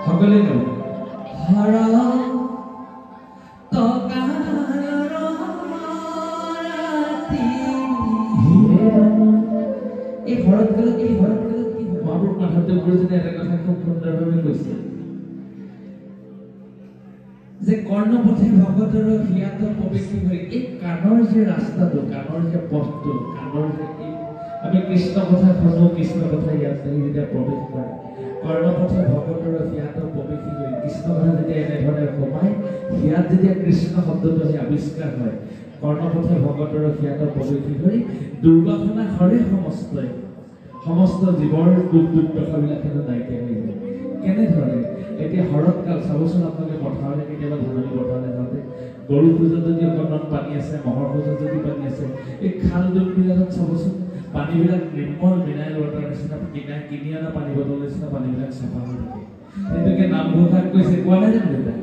সকলে গাব হৰ এই ঘৰত গ'লে কি মহাপুৰুষ মাধৱদেৱ গুৰুজনে এটা কথা খুব সুন্দৰভাৱে কৈছে যে কৰ্ণপথে ভগতৰ হিয়াত প্ৰৱেশী হৈ এই কাণৰ যে ৰাস্তাটো কাণৰ যে পথটো কাণৰ যে আমি কৃষ্ণ কথা শুনো কৃষ্ণ কথা ইয়াত যেতিয়া প্ৰৱেশ কৰে কৰ্ণপথে ভগতৰ হিয়াত প্ৰৱেশী হৈ কৃষ্ণ কথা যেতিয়া এনেধৰণে সোমাই হিয়াত যেতিয়া কৃষ্ণ শব্দটো আৱিষ্কাৰ হয় কৰ্ণপথে ভগতৰ হিয়াত প্ৰৱেশী হৈ দুৰ্বাসনা হৰে সমস্ত জীৱৰ দুখ দুৰ্দশাবিলাক নাইকিয়া হৈ যায় কেনেধৰণে এতিয়া শৰৎ কাল চাবচোন আপোনালোকে পথাৰলৈ কেতিয়াবা ধাননি পথাৰলৈ যাওঁতে গৰু খোজত যদি অকণমান পানী আছে মহৰ খোজত যদি পানী আছে এই খাল বিলবিলাকত চাবচোন পানীবিলাক নিৰ্মল মিনাৰেল ৱাটাৰ নিচিনা কিনি অনা পানী বটল নিচিনা পানীবিলাক চাফা হৈ থাকে সেইটোকে নামঘোষাত কৈছে কোৱা নাই জানো দেউতা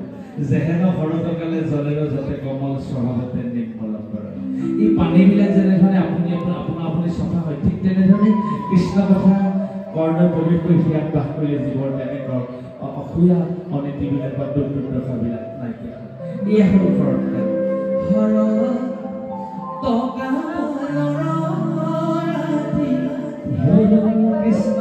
যেহেন শৰতকালে জলেৰ যতে কমল স্বভাৱতে নিৰ্মল কৰে এই পানীবিলাক যেনেধৰণে আপুনি চাফা হয় ঠিক তেনেধৰণে কৃষ্ণ কথা কৰ্ণ প্ৰৱেশ কৰি হিয়াত বাস কৰিলে জীৱৰ তেনেকুৱা অসূয়া অনীতিবিলাক বা দুখ দুৰ্দশাবিলাক নাইকিয়া হয় এয়া হ'ল শৰৎকাল কৃষ্ণ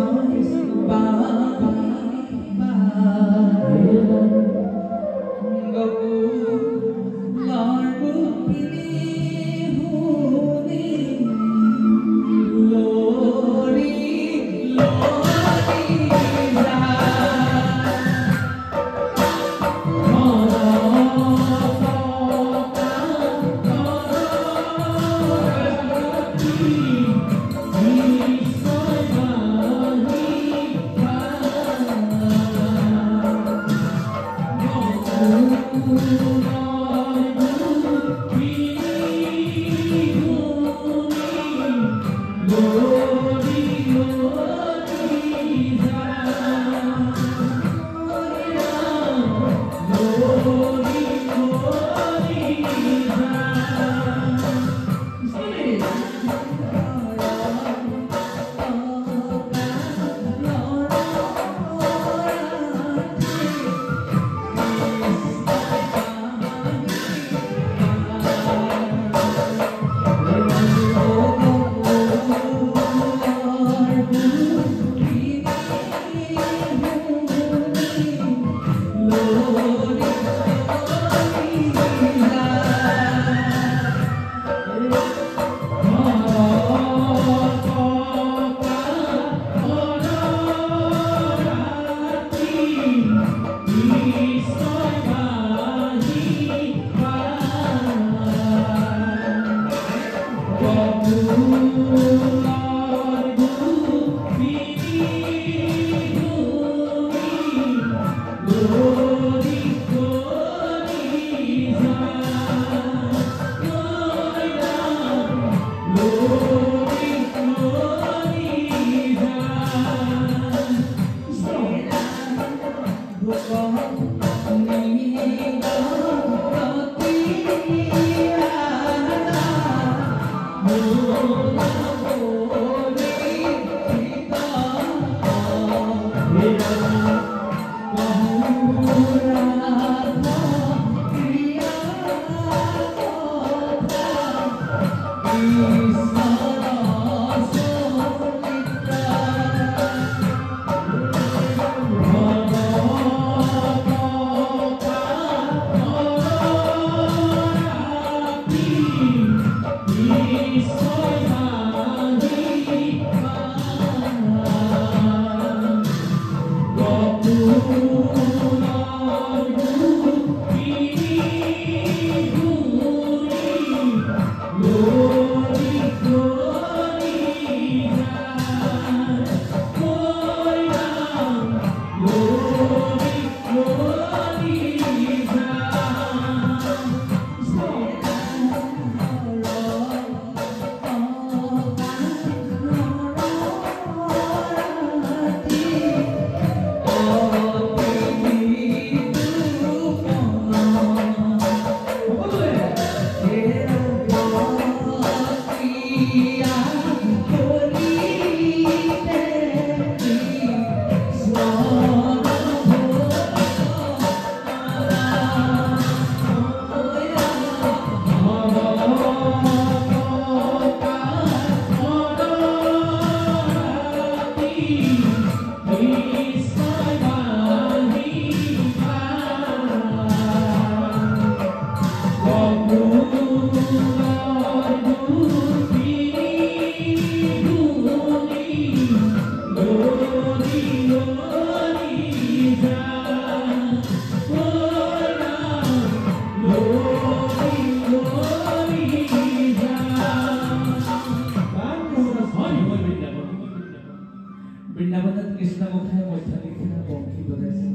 মুখে মধ্যলিখিয়া বংশী বজাইছে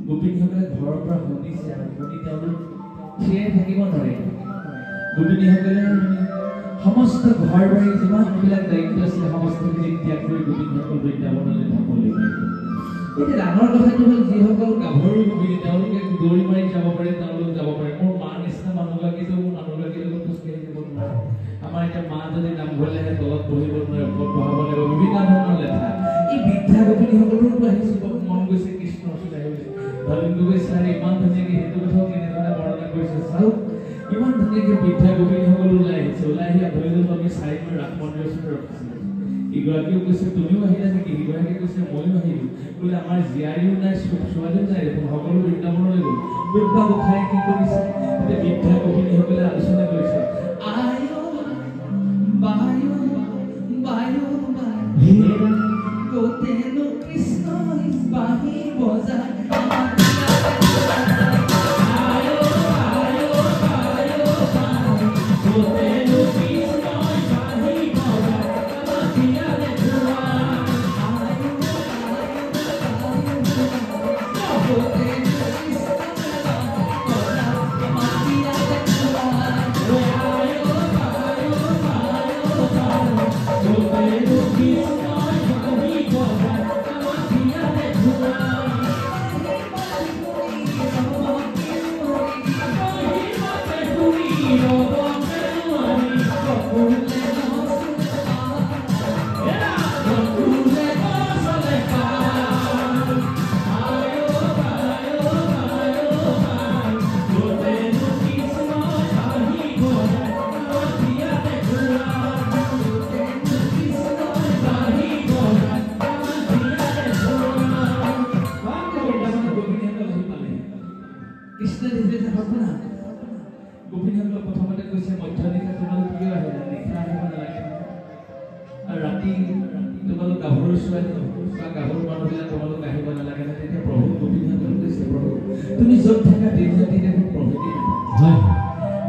গোপিনীসকলে ঘৰৰ পৰা শুনিছে আৰু শুনি তেওঁলোক থিয়াই থাকিব নোৱাৰে গোপিনীসকলে সমস্ত ঘৰ বাৰী যিমানবিলাক দায়িত্ব আছিলে সমস্তখিনি ত্যাগ কৰি গোপিনীসকল বৃন্দাবনলৈ ঢাপলি মাৰিলে এতিয়া ডাঙৰ কথাটো হ'ল যিসকল গাভৰু গোপিনী তেওঁলোকে দৌৰি মাৰি যাব পাৰে তেওঁলোক যাব পাৰে মোৰ মা নিচিনা মানুহগৰাকীৰ লগত খোজকাঢ়ি যাব নোৱাৰে আমাৰ এতিয়া মা যদি নামঘৰলৈ আহে তলত বহিব নোৱাৰে ওপৰত বহাব লাগিব বিভিন্ন ধৰণৰ লেঠা এই বৃদ্ধা গোপিনীসকলৰ পৰা আহিছোঁ মন গৈছে কৃষ্ণ ওচৰলৈ আহিবলৈ ভাবিম গগৈ ছাৰে ইমান ধুনীয়াকৈ সেইটো কথাও কেনেধৰণে বৰ্ণনা কৰিছে চাওক ইমান ধুনীয়াকৈ বৃদ্ধা গোপিনীসকল ওলাই আহিছে ওলাই আহি আধৰিলৈ আমি চাই মই ৰাস মন্দিৰৰ ওচৰত ৰখিছিলোঁ ইগৰাকীও কৈছে তুমিও আহিলা নেকি ইগৰাকীয়ে কৈছে ময়ো আহিলোঁ বোলে আমাৰ জীয়াৰীও নাই ছোৱালীও নাই দেখোন সকলো বৃন্দাবনলৈ গ'ল বুদ্ধা গোসাঁই কি কৰিছে এতিয়া বৃদ্ধা গোপিনীসকলে আলোচনা কৰিছে আয়ো বায়ো বায়ো গোটেনো কৃষ্ণ বাঁহী বজায় তুমি য'ত থাকা দিনৰাতি দেখোন প্ৰভেতি হয়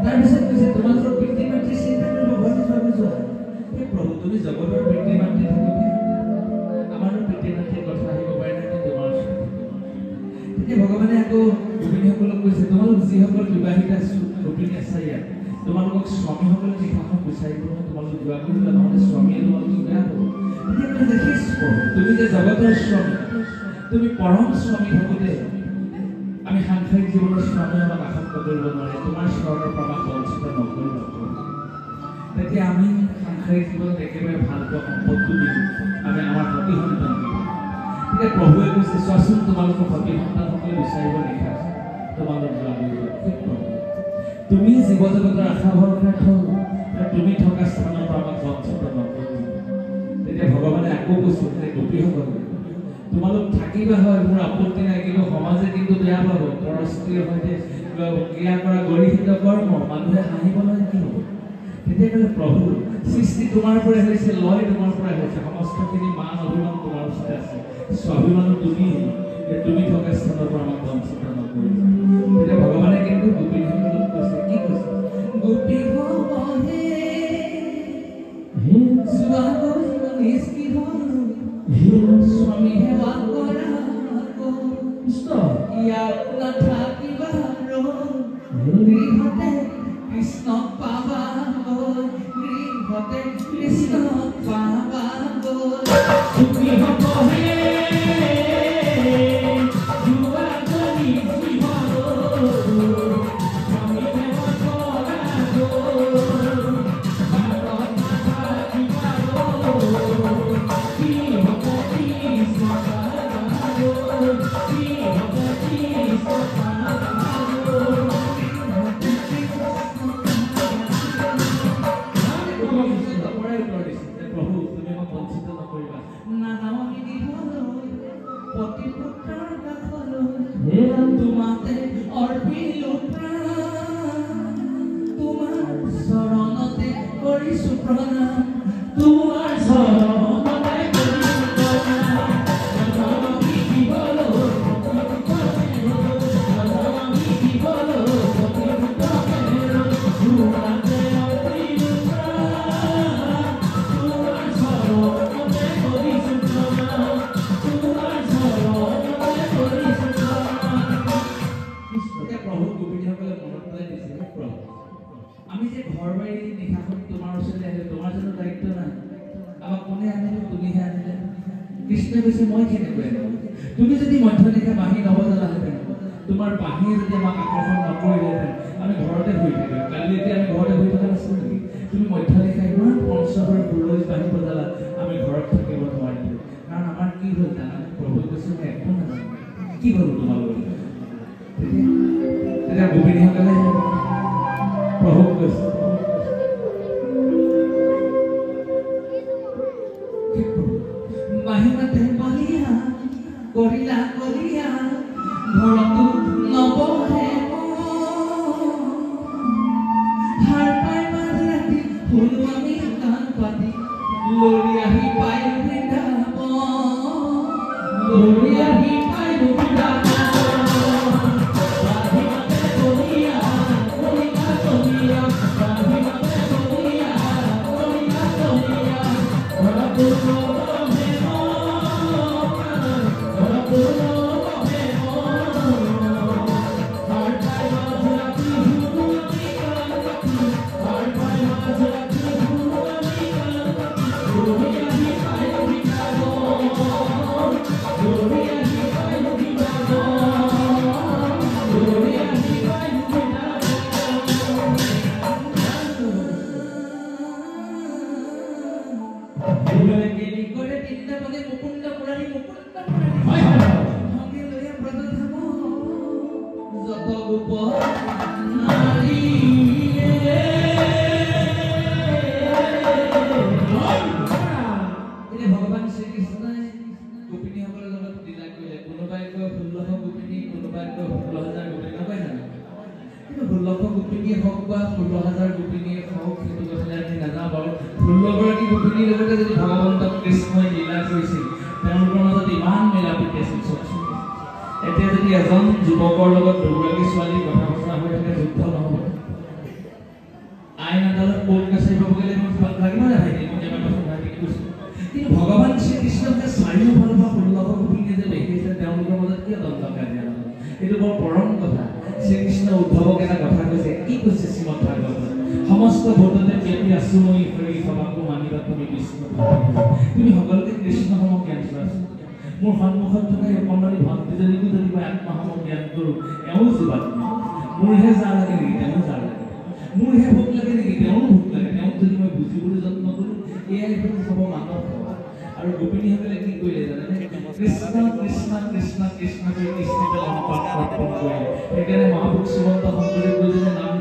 তাৰপিছত কৈছে তোমালোকৰ পিতৃ মাতৃ চিন্তা কৰিব ঘৰলৈ যাব যোৱা এই প্ৰভু তুমি জগতৰ পিতৃ মাতৃ থাকোঁতে আমাৰো পিতৃ মাতৃৰ কথা আহিব পাৰে নাই তোমাৰ তেতিয়া ভগৱানে আকৌ গোপিনীসকলক কৈছে তোমালোক যিসকল বিবাহিতা গোপিনী আছা ইয়াত তোমালোকক স্বামীসকলে নিশাখন বিচাৰিব নহয় তোমালোক যোৱা কৰি যোৱা নহ'লে স্বামীয়ে তোমালোকক বেয়া হ'ব তেতিয়া মানে দেখিছ তুমি যে জগতৰ স্বামী তুমি পৰম স্বামী থাকোঁতে আমি সাংসাৰিক জীৱনৰ স্বামী আমাক আসক্ত কৰিব নোৱাৰে তোমাৰ চৰণৰ পৰা আমাক বঞ্চিত নকৰিব তেতিয়া আমি সাংসাৰিক জীৱনত একেবাৰে ভাল পোৱা সম্পদটো দিম আমি আমাৰ সতী সন্তান দিম তেতিয়া প্ৰভুৱে কৈছে চোৱাচোন তোমালোকৰ সতী সন্তানসকলে বিচাৰিব নিশা তোমালোক যোৱা তুমি জীৱ জগতৰ আশা ভৰসা থল তুমি থকা স্থানৰ পৰা আমাক বঞ্চিত নকৰিব তেতিয়া ভগৱানে আকৌ কৈছে যে গোপীসকল তোমালোক থাকিবা হয় মোৰ আপত্তি নাই কিন্তু সমাজে কিন্তু বেয়া পাব পৰস্ত্ৰীৰ সৈতে ক্ৰিয়া কৰা গৰিষ্ঠ কৰ্ম মানুহে হাঁহিব নহয় কি হ'ব তেতিয়া ক'লে প্ৰভু সৃষ্টি তোমাৰ পৰাই হৈছে লয় তোমাৰ পৰাই হৈছে সমস্তখিনি মান অভিমান তোমাৰ ওচৰতে আছে স্বাভিমানো তুমি থকা স্থানৰ পৰা আমাক বঞ্চিত নকৰিবা তেতিয়া ভগৱানে কিন্তু গোপীসকলক কৈছে কি কৈছে গোপী স্বামী সেৱা কৰা ইয়াত নাথাকিবা গৃহতে কৃষ্ণ পাবা গৃহতে কৃষ্ণ পাবা সুখী হ'বহে কৃষ্ণই কৈছে মই কেনেকৈ তুমি যদি মধ্যনিশা বাঁহী নবজালাহেঁতেন তোমাৰ বাঁহীয়ে যদি আমাক আকৰ্ষণ নকৰিলেহেঁতেন আমি ঘৰতে শুই থাকিম কালি এতিয়া আমি ঘৰতে শুই থকা নাছিলোঁ নেকি তুমি মধ্যনিশা ইমান পঞ্চভৰ ফুললৈ বাঁহী বজালা আমি ঘৰত থাকিব নোৱাৰিলোঁ কাৰণ আমাৰ কি হ'ল জানা প্ৰভু কৈছে মই একো নাজানো কি হ'ল তোমালোকৰ তেতিয়া গোপিনীসকলে প্ৰভুক কৈছে বাহিমাতে বলিয়া কৰিলা কলিয়া ঘৰতো নবহে হাৰ পাই মাজ ৰাতি শুনো আমি গান পাতি লৰি আহি পাই বৃন্দাবন লৰি আহি পাই বৃন্দাবন ভগৱান শ্ৰীকৃষ্ণই গোপিনীসকলৰ লগত লীলা কৰিলে কোনোবাই কয় 1600 গোপিনী কোনোবাই কয় 16,000 গোপিনী নহয় জানো কিন্তু 1600 গোপিনীয়ে হওক বা 16,000 গোপিনীয়ে হওক সেইটো কথা আমি নাজানো বাৰু 16গৰাকী গোপিনীৰ লগতে যদি ভগৱন্ত কৃষ্ণই লীলা কৰিছিল তেওঁলোকৰ মাজত ইমান মিলাপ্ৰীতি আছিল চাওকচোন এতিয়া যদি এজন যুৱকৰ লগত দুগৰাকী ছোৱালী কথা বতৰা হৈ থাকে যুদ্ধ নহ'ব আইন আদালত কোৰ্ট কাছাৰী পাব গ'লে ভাল লাগিব না ভাইটি মই কেইবা কথা ভাইটি কৈছোঁ কিন্তু ভগৱান শ্ৰীকৃষ্ণকে চাৰিওফালৰ পৰা 1600 গোপিনীয়ে যে দেখিছে তেওঁলোকৰ মাজত কিয় দ্বন্দ্ব কাজিয়া নহয় এইটো বৰ পৰম কথা শ্ৰীকৃষ্ণ উদ্ধৱক এটা কথা কৈছে কি কৈছে শ্ৰীমদ ভাগৱতত সমস্ত ভূততে ব্যক্তি আছো মই হৰি সভাকো মানিবা তুমি বিষ্ণু তুমি সকলোকে কৃষ্ণ সম জ্ঞান কৰাইছা মোৰ সন্মুখত থকা এই কমলী ভক্তিজনীকো যদি মই আত্মসম জ্ঞান কৰোঁ এওঁ জীৱাত্মা মোৰহে যা লাগে নেকি তেওঁ যা লাগে মোৰহে ভোক লাগে নেকি তেওঁ ভোক লাগে তেওঁক যদি মই বুজিবলৈ যত্ন কৰোঁ এয়াই হ'ব মানৱ আৰু গোপিনীসকলে কি কৰিলে জানেনে কৃষ্ণ কৃষ্ণ কৃষ্ণ কৃষ্ণ কৰি কৃষ্ণকে অনুপাত অৰ্পণ কৰিলে সেইকাৰণে মহাপুৰুষ শ্ৰীমন্ত শংকৰদেৱজনে নাম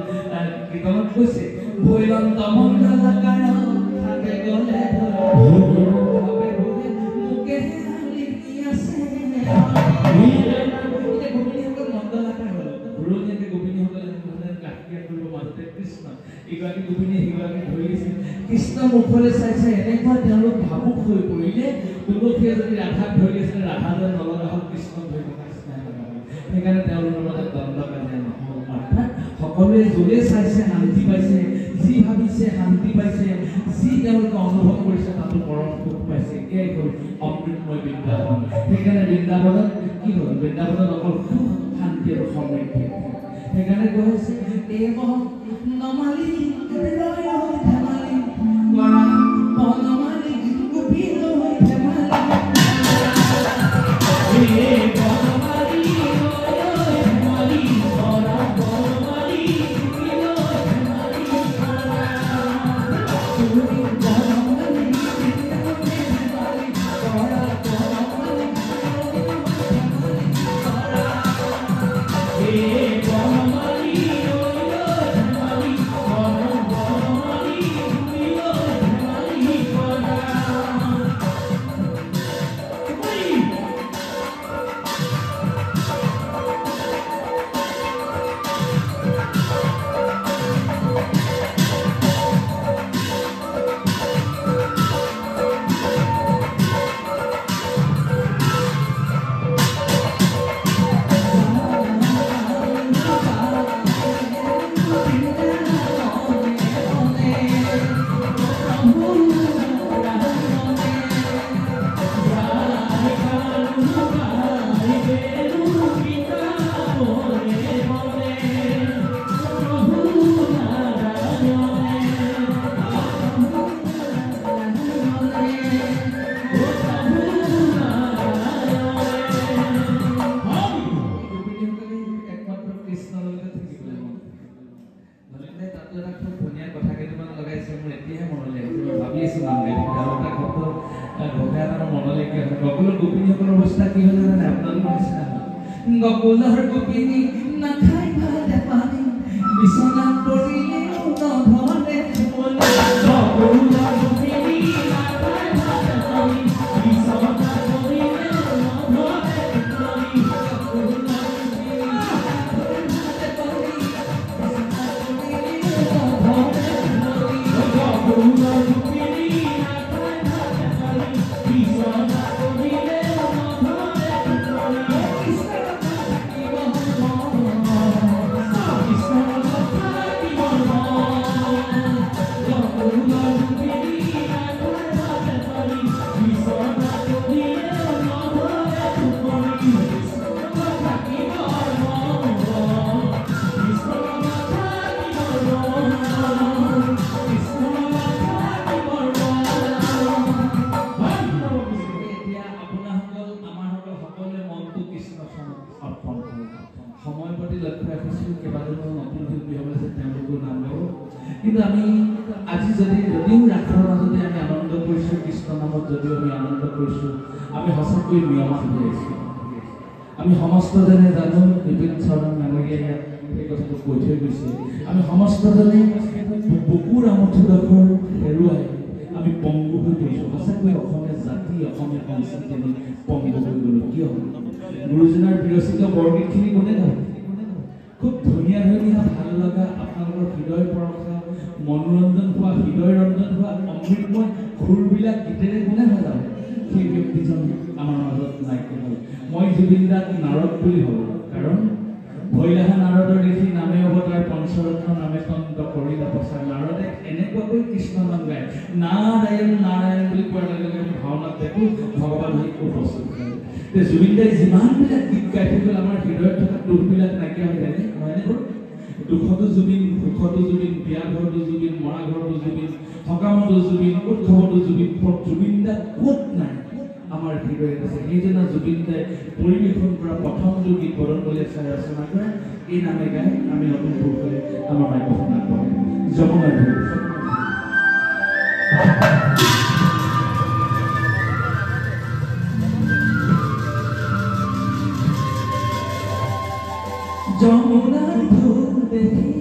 কীৰ্তনত কৈছে ভৈৰন্ত মংগলাকাৰ থাকে গ'লে মোকে লিখি আছে গোপিনীসকল মংগলাকাৰ হ'ল ঘূৰণীয়াকে গোপিনীসকলে কাটিয়া কৰিব মাজতে কৃষ্ণ ইগৰাকী গোপিনীয়ে সিগৰাকী ধৰি আছিল কৃষ্ণ মুখলৈ চাই চাই এনেকুৱা তেওঁলোক ভাবুক হৈ পৰিলে তুলসীয়ে যদি ৰাধাক ধৰি আছিলে ৰাধা যেন নলগা হ'ল কৃষ্ণক ধৰি থকা নিচিনা সেইকাৰণে তেওঁলোকৰ মাজত দ্বন্দ্ব কাজিয়া নহ'ল অৰ্থাৎ সকলোৱে যোনে চাইছে শান্তি পাইছে যি ভাবিছে শান্তি পাইছে যি তেওঁলোকে অনুভৱ কৰিছে তাতো পৰম সুখ পাইছে এয়াই হ'ল অমৃতময় বৃন্দাবন সেইকাৰণে বৃন্দাবনত কি হ'ল বৃন্দাবনত অকল সুখ শান্তি আৰু সমৃদ্ধি সেইকাৰণে কোৱা হৈছে দেৱ নমালি ধেমালি কৰা বনমালি গোপী লৈ ধেমালি গোপিনীসকলৰ অৱস্থা কি হ'ল জানে আপোনালোকে নিচিনা গকুলৰ গোপিনী নাখাই ভাতে পানী বিচনাত পৰিলেও নধৰে টোপনি গকুলৰ গোপিনী নাখাই ভাতে পানী বিচনাত পৰিলেও নধৰে টোপনি গকুলৰ গোপিনী নাখাই ভাতে পানী বিচনাত পৰিলেও নধৰে টোপনি গকুলৰ গোপিনী নাখাই ভাতে পানী বিচনাত পৰিলেও নধৰে টোপনি কিন্তু আমি আজি যদিও ৰাসৰ মাজতে আমি আনন্দ কৰিছোঁ কৃষ্ণ নামত যদিও আমি আনন্দ কৰিছোঁ আমি সঁচাকৈ নিয়মত হৈ আছোঁ আমি সমস্তজনে জানো বিপিন চৰণ মেমৰিয়ে ইয়াত এই কথাটো কৈ থৈ গৈছে আমি সমস্তজনে বুকুৰ আমঠুডোখৰ হেৰুৱাই আমি পংগু হৈ গৈছোঁ সঁচাকৈ অসমীয়া জাতি অসমীয়া সংস্কৃতি আমি পংগু হৈ গ'লোঁ কিয় গুৰুজনাৰ বিৰচিত বৰগীতখিনি কোনে গায় খুব ধুনীয়া ধুনীয়া ভাল লগা আপোনালোকৰ হৃদয় পৰশা মনোৰঞ্জন হোৱা হৃদয় ৰঞ্জন হোৱা অমৃতময় সুৰবিলাক গীতেৰে কোনে সজাব সেই ব্যক্তিজন আমাৰ মাজত নাইকিয়া হ'ল মই জুবিন দাক নাৰদ বুলি ভাবোঁ কাৰণ ভৈলাহা নাৰদৰ দেখি নামে অৱতাৰ পঞ্চৰত্ন নামে খণ্ড কৰিলা প্ৰচাৰ নাৰদে এনেকুৱাকৈ কৃষ্ণ নাম গায় নাৰায়ণ নাৰায়ণ বুলি কোৱাৰ লগে লগে আমি ভাওনাত দেখোঁ ভগৱান হৈ উপস্থিত হয় জুবিন দাই যিমানবিলাক গীত গাই থৈ গ'ল আমাৰ হৃদয়ত থকা দুখবিলাক নাইকিয়া হৈ যায় নহয়নে বাৰু দুখতো জুবিন সুখতো জুবিন বিয়া ঘৰতো জুবিন মৰা ঘৰতো জুবিন সকামতো জুবিন উৎসৱতো জুবিন জুবিন দা ক'ত নাই আমাৰ হৃদয়ত আছে সেইদিনা জুবিন দাই পৰিৱেশন কৰা প্ৰথমটো গীত বৰণ কলিয়াই চাই ৰচনা কৰে এই নামে গাই আমি নতুন পুৰুষে আমাৰ মাইক্ৰফোন আগবঢ়াই যমুনা ধৰি যমুনাৰ ঢোল দেখি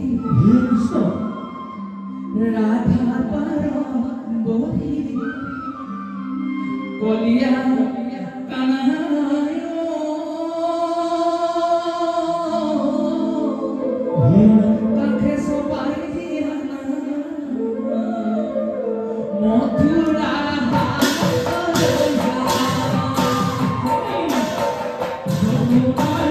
ৰাধা পাৰ বহি কলিয়া কানায় কাখে সবাই দিয়া মথুৰা যমুনা